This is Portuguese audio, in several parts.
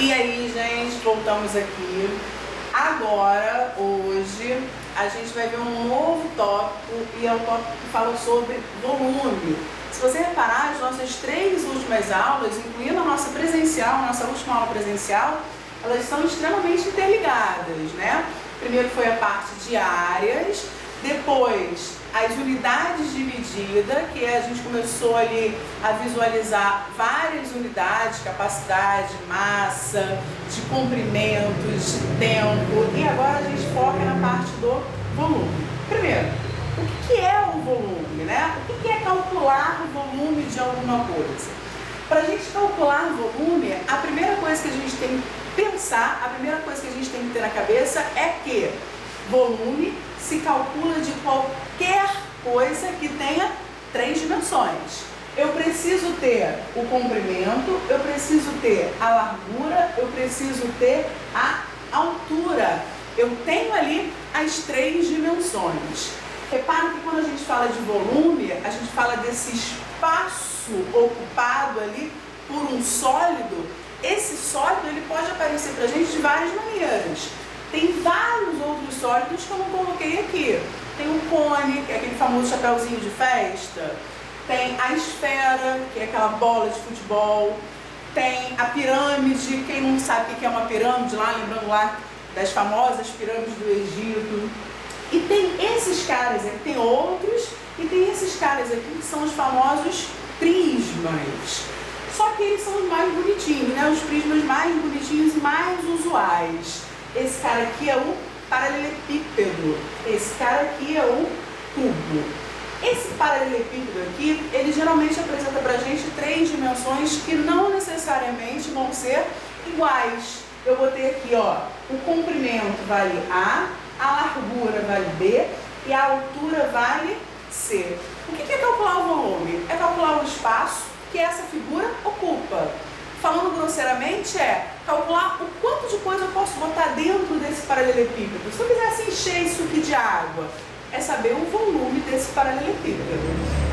E aí, gente, voltamos aqui. Agora, hoje, a gente vai ver um novo tópico e é um tópico que fala sobre volume. Se você reparar, as nossas 3 últimas aulas, incluindo a nossa presencial, a nossa última aula presencial, elas são extremamente interligadas, né? Primeiro foi a parte de áreas, depois as unidades de medida, que a gente começou ali a visualizar várias unidades, capacidade, massa, de comprimentos, de tempo, e agora a gente foca na parte do volume. Primeiro, o que é o volume, né? O que é calcular o volume de alguma coisa? Para a gente calcular volume, a primeira coisa que a gente tem que pensar, a primeira coisa que a gente tem que ter na cabeça é que volume se calcula de qualquer coisa que tenha 3 dimensões. Eu preciso ter o comprimento, eu preciso ter a largura, eu preciso ter a altura. Eu tenho ali as 3 dimensões. Repara que quando a gente fala de volume, a gente fala desse espaço ocupado ali por um sólido. Esse sólido ele pode aparecer para a gente de várias maneiras. Tem vários outros sólidos que eu não coloquei aqui. Tem o cone, que é aquele famoso chapéuzinho de festa. Tem a esfera, que é aquela bola de futebol. Tem a pirâmide, quem não sabe o que é uma pirâmide lá, lembrando lá das famosas pirâmides do Egito. E tem esses caras aqui, tem outros, e tem esses caras aqui que são os famosos prismas. Só que eles são os mais bonitinhos, né? Os prismas mais bonitinhos e mais usuais. Esse cara aqui é o paralelepípedo, esse cara aqui é o cubo. Esse paralelepípedo aqui, ele geralmente apresenta pra gente 3 dimensões que não necessariamente vão ser iguais. Eu botei aqui, ó, o comprimento vale A, a largura vale B e a altura vale C. O que é calcular o volume? É calcular o espaço que essa figura ocupa. Falando grosseiramente, é calcular o quanto de coisa eu posso botar dentro desse paralelepípedo. Se eu quisesse encher isso aqui de água, é saber o volume desse paralelepípedo.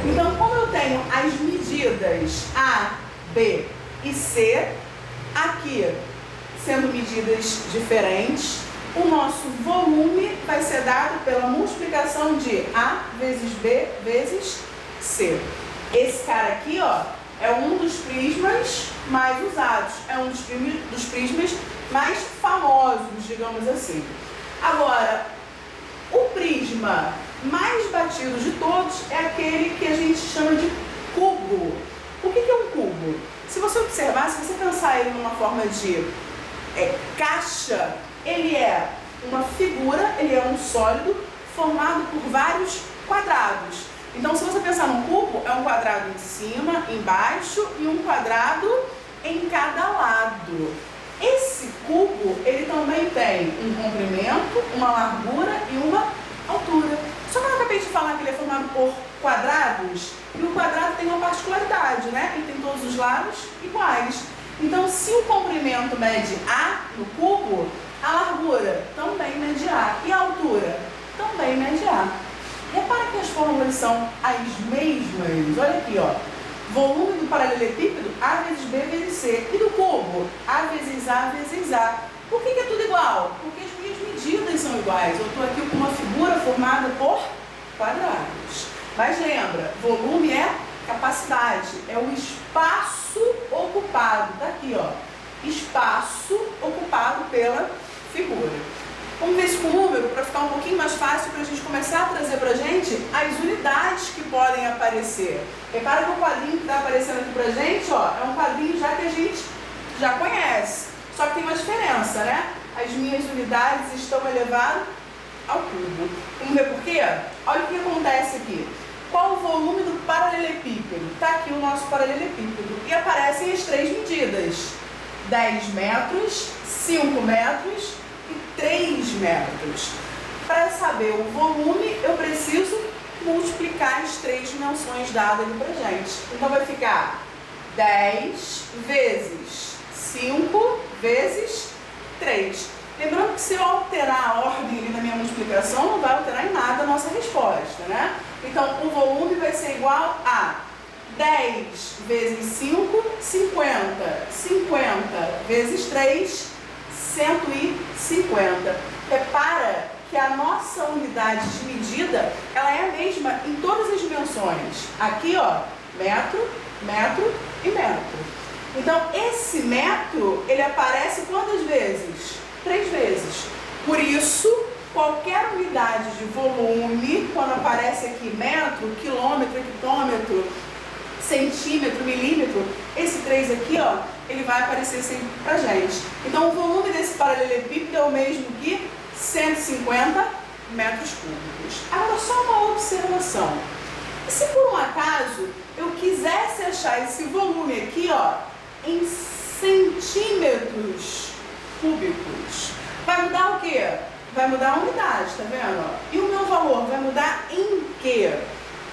Então, como eu tenho as medidas A, B e C, aqui sendo medidas diferentes, o nosso volume vai ser dado pela multiplicação de A vezes B vezes C. Esse cara aqui, ó, é um dos prismas mais usados, é um dos prismas mais famosos, digamos assim. Agora, o prisma mais batido de todos é aquele que a gente chama de cubo. O que é um cubo? Se você observar, se você pensar ele numa forma de caixa, ele é uma figura, ele é um sólido formado por vários quadrados. Então, se você pensar num cubo, é um quadrado em cima, embaixo e um quadrado em cada lado. Esse cubo, ele também tem um comprimento, uma largura e uma altura. Só que eu acabei de falar que ele é formado por quadrados e o quadrado tem uma particularidade, né? Ele tem todos os lados iguais. Então, se o comprimento mede A no cubo, a largura também mede A e a altura também mede A. Repara que as fórmulas são as mesmas. Olha aqui, ó. Volume do paralelepípedo, A vezes B vezes C. E do cubo, A vezes A vezes A. Por que é tudo igual? Porque as minhas medidas são iguais. Eu estou aqui com uma figura formada por quadrados. Mas lembra, volume é capacidade, é o espaço ocupado. Tá aqui, ó. Espaço ocupado pela figura. Vamos ver isso com o número para ficar um pouquinho mais fácil para a gente começar a trazer para a gente as unidades que podem aparecer. Repara que o quadrinho que está aparecendo aqui para a gente, ó, é um quadrinho já que a gente já conhece. Só que tem uma diferença, né? As minhas unidades estão elevadas ao cubo. Vamos ver por quê? Olha o que acontece aqui. Qual o volume do paralelepípedo? Está aqui o nosso paralelepípedo. E aparecem as 3 medidas. 10 metros, 5 metros e 3 metros. Para saber o volume, eu preciso multiplicar as 3 dimensões dadas ali pra gente. Então vai ficar 10 vezes 5 vezes 3. Lembrando que se eu alterar a ordem ali na minha multiplicação, não vai alterar em nada a nossa resposta, né? Então, o volume vai ser igual a 10 vezes 5, 50. 50 vezes 3, 150. Repara que a nossa unidade de medida, ela é a mesma em todas as dimensões. Aqui, ó, metro, metro e metro. Então, esse metro, ele aparece quantas vezes? 3 vezes. Por isso, qualquer unidade de volume, quando aparece aqui metro, quilômetro, hectômetro, centímetro, milímetro, esse 3 aqui, ó, ele vai aparecer sempre pra gente. Então, o volume desse paralelepípedo é o mesmo que 150 metros cúbicos. Agora, só uma observação. E se por um acaso eu quisesse achar esse volume aqui, ó, em centímetros cúbicos, vai mudar o quê? Vai mudar a unidade, tá vendo? E o meu valor vai mudar em quê?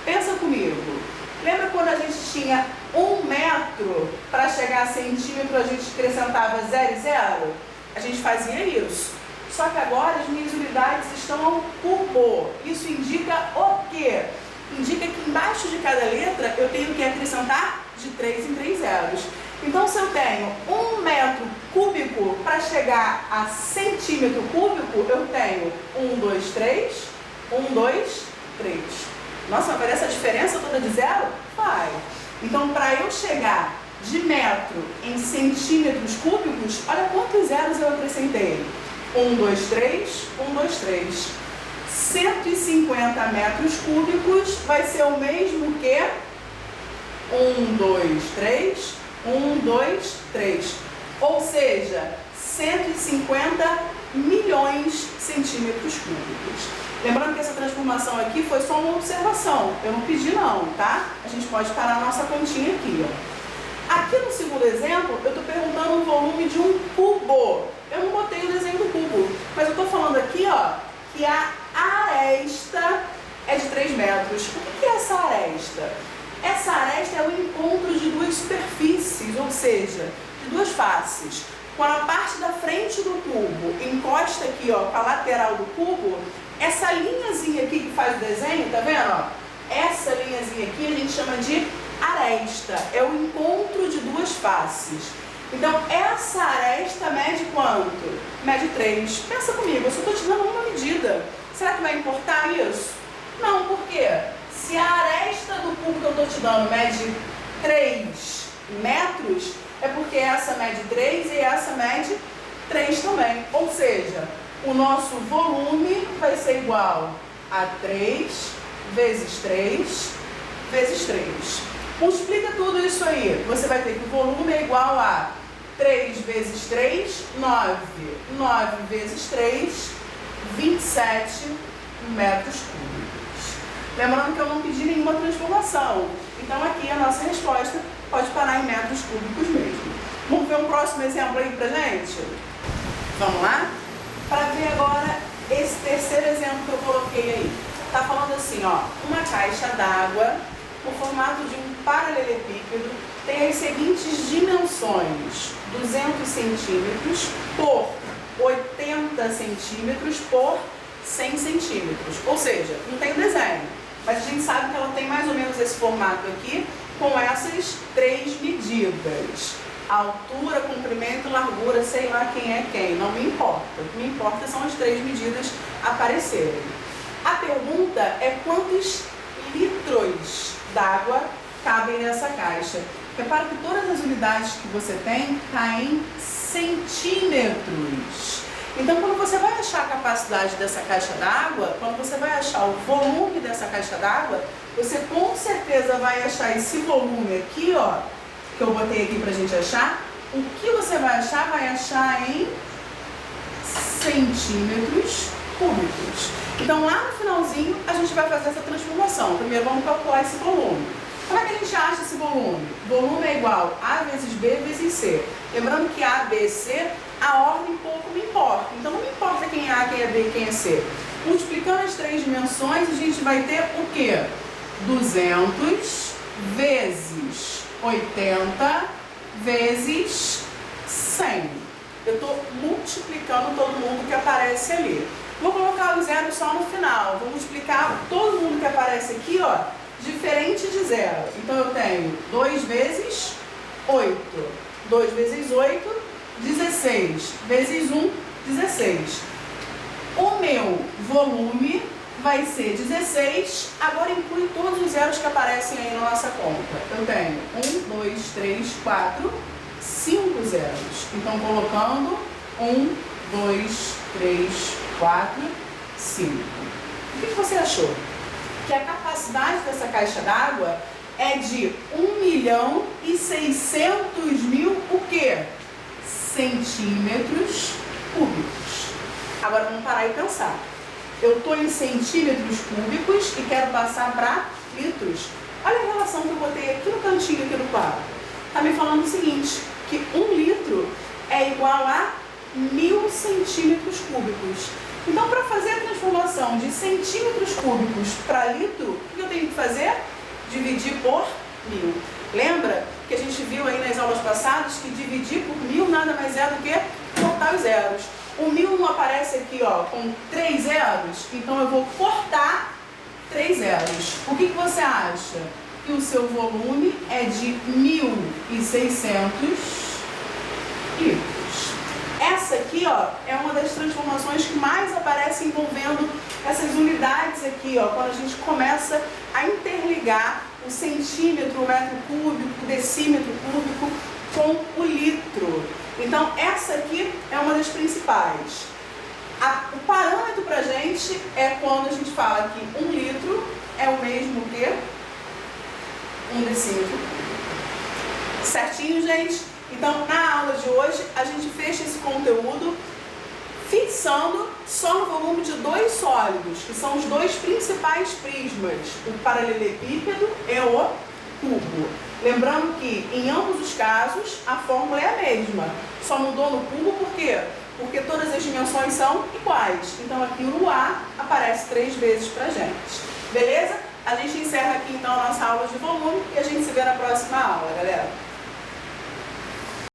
Pensa comigo. Lembra quando a gente tinha 1 metro para chegar a centímetro, a gente acrescentava 0 e 0? A gente fazia isso. Só que agora as minhas unidades estão ao cubo. Isso indica o quê? Indica que embaixo de cada letra eu tenho que acrescentar de 3 em 3 zeros. Então, se eu tenho 1 metro cúbico para chegar a centímetro cúbico, eu tenho 1, 2, 3, 1, 2, 3. Nossa, mas essa diferença toda de zero? Vai. Então, para eu chegar de metro em centímetros cúbicos, olha quantos zeros eu acrescentei. 1, 2, 3, 1, 2, 3. 150 metros cúbicos vai ser o mesmo que 1, 2, 3, 1, 2, 3. Ou seja, 150 milhões centímetros cúbicos. Lembrando que essa transformação aqui foi só uma observação. Eu não pedi não, tá? A gente pode parar a nossa continha aqui, ó. Aqui no segundo exemplo, eu estou perguntando o volume de um cubo. Eu não botei o desenho do cubo, mas eu estou falando aqui, ó, que a aresta é de 3 metros. O que é essa aresta? Essa aresta é o encontro de duas superfícies, ou seja, de duas faces. Quando a parte da frente do cubo encosta aqui, ó, com a lateral do cubo, essa linhazinha aqui que faz o desenho, tá vendo? Ó? Essa linhazinha aqui a gente chama de aresta. É o encontro de duas faces. Então, essa aresta mede quanto? Mede 3. Pensa comigo, eu só estou te dando uma medida. Será que vai importar isso? Não, por quê? Se a aresta do cubo que eu estou te dando mede 3 metros, é porque essa mede 3 e essa mede 3 também. Ou seja, o nosso volume vai ser igual a 3 vezes 3 vezes 3. Multiplica tudo isso aí. Você vai ter que o volume é igual a 3 vezes 3, 9. 9 vezes 3, 27 metros cúbicos. Lembrando que eu não pedi nenhuma transformação. Então aqui a nossa resposta pode parar em metros cúbicos mesmo. Vamos ver um próximo exemplo aí pra gente? Vamos lá? Para ver agora esse terceiro exemplo que eu coloquei aí. Tá falando assim, ó, uma caixa d'água, o formato de um paralelepípedo, tem as seguintes dimensões: 200 centímetros por 80 centímetros por 100 centímetros. Ou seja, não tem desenho, mas a gente sabe que ela tem mais ou menos esse formato aqui, com essas 3 medidas: altura, comprimento, largura, sei lá quem é quem, não me importa. O que me importa são as 3 medidas aparecerem. A pergunta é quantos litros d'água cabem nessa caixa. Repara que todas as unidades que você tem caem em centímetros. Então, quando você vai achar a capacidade dessa caixa d'água, quando você vai achar o volume dessa caixa d'água, você com certeza vai achar esse volume aqui, ó, que eu botei aqui pra gente achar. O que você vai achar em centímetros cúbicos. Então, lá no finalzinho, a gente vai fazer essa transformação. Primeiro, vamos calcular esse volume. Como é que a gente acha esse volume? Volume é igual a vezes B vezes C. Lembrando que A, B, C, a ordem pouco me importa. Então, não me importa quem é A, quem é B, quem é C. Multiplicando as 3 dimensões, a gente vai ter o quê? 200 vezes 80 vezes 100. Eu estou multiplicando todo mundo que aparece ali. Vou colocar o zero só no final. Vou multiplicar todo mundo que aparece aqui, ó, diferente de zero. Então eu tenho 2 vezes 8. 2 vezes 8, 16. Vezes 1, 16. O meu volume vai ser 16. Agora inclui todos os zeros que aparecem aí na nossa conta. Eu tenho 1, 2, 3, 4, 5 zeros. Então colocando 1, 2, 3, 4, 5. O que você achou? Que a capacidade dessa caixa d'água é de 1.600.000 o quê? Centímetros cúbicos. Agora vamos parar e pensar. Eu estou em centímetros cúbicos e quero passar para litros. Olha a relação que eu botei aqui no cantinho aqui do quadro. Está me falando o seguinte, que 1 litro é igual a 1.000 centímetros cúbicos. Então, para fazer a transformação de centímetros cúbicos para litro, o que eu tenho que fazer? Dividir por 1.000. Lembra que a gente viu aí nas aulas passadas que dividir por 1.000 nada mais é do que cortar os zeros. O 1.000 não aparece aqui, ó, com 3 zeros, então eu vou cortar 3 zeros. O que você acha? Que o seu volume é de 1.600 litros. Essa aqui, ó, é uma das transformações que mais aparece envolvendo essas unidades aqui, ó, quando a gente começa a interligar o centímetro, o metro cúbico, o decímetro cúbico com o litro. Então, essa aqui é uma das principais. O parâmetro pra gente é quando a gente fala que 1 litro é o mesmo que 1 decímetro. Certinho, gente? Então, na aula de hoje, a gente fecha esse conteúdo fixando só no volume de 2 sólidos, que são os 2 principais prismas, o paralelepípedo e o cubo. Lembrando que, em ambos os casos, a fórmula é a mesma, só mudou no cubo por quê? Porque todas as dimensões são iguais. Então, aqui o A aparece 3 vezes pra gente. Beleza? A gente encerra aqui, então, a nossa aula de volume e a gente se vê na próxima aula, galera.